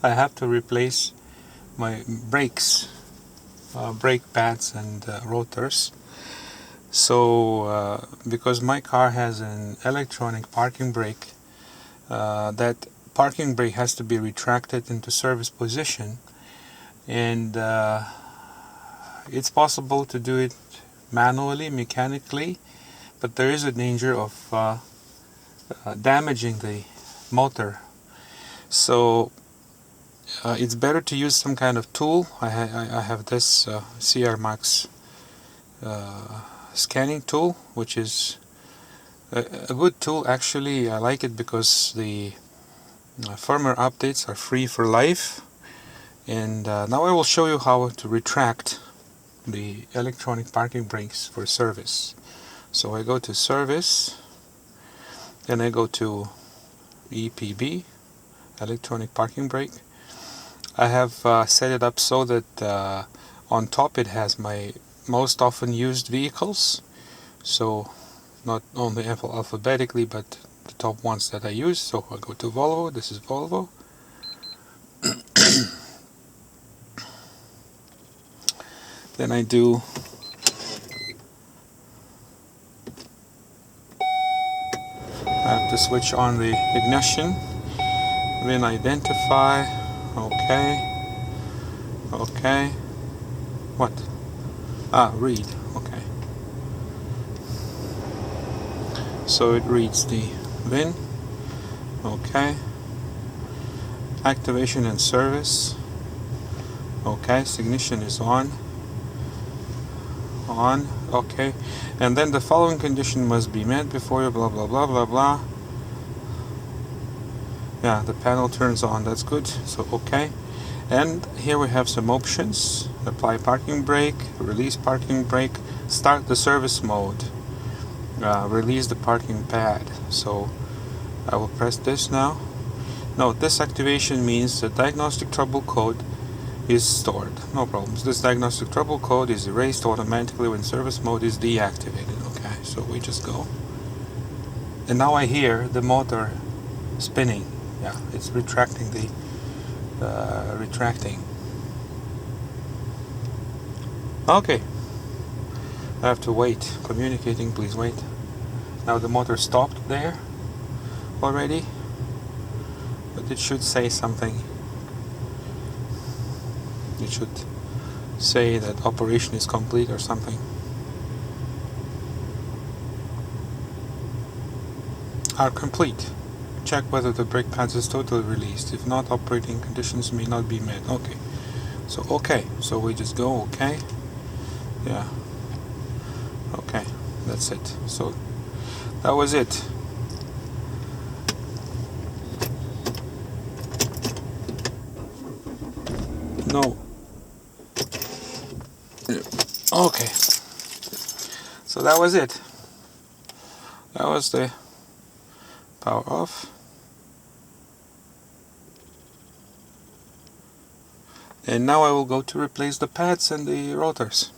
I have to replace my brakes, brake pads and rotors. So because my car has an electronic parking brake, that parking brake has to be retracted into service position, and it's possible to do it manually, mechanically, but there is a danger of damaging the motor. So it's better to use some kind of tool. I have this CR Max scanning tool, which is a good tool actually. I like it because the firmware updates are free for life. And now I will show you how to retract the electronic parking brakes for service. So I go to service, then I go to EPB, electronic parking brake. I have set it up so that on top it has my most often used vehicles, so not only alphabetically but the top ones that I use. So I go to Volvo. This is Volvo. Then I do I have to switch on the ignition, then identify. Okay, what? Read. Okay, so it reads the VIN. Okay, activation and service. Okay, ignition is on. Okay, and then the following condition must be met before you blah blah blah blah blah. Yeah, the panel turns on. That's good. So okay, and here we have some options: apply parking brake, release parking brake, start the service mode, release the parking pad. So I will press this now. Note, this activation means the diagnostic trouble code is stored. No problems. This diagnostic trouble code is erased automatically when service mode is deactivated. Okay, so we just go. And now I hear the motor spinning. Yeah, it's retracting the retracting. Okay, I have to wait. Communicating, please wait. Now the motor stopped there already, but it should say something. It should say that operation is complete or something. Are complete. Check whether the brake pads is totally released. If not, operating conditions may not be met. Okay. So we just go okay. Yeah. Okay. That's it. So that was it. No. Okay. So that was it. That was the power off. And now I will go to replace the pads and the rotors.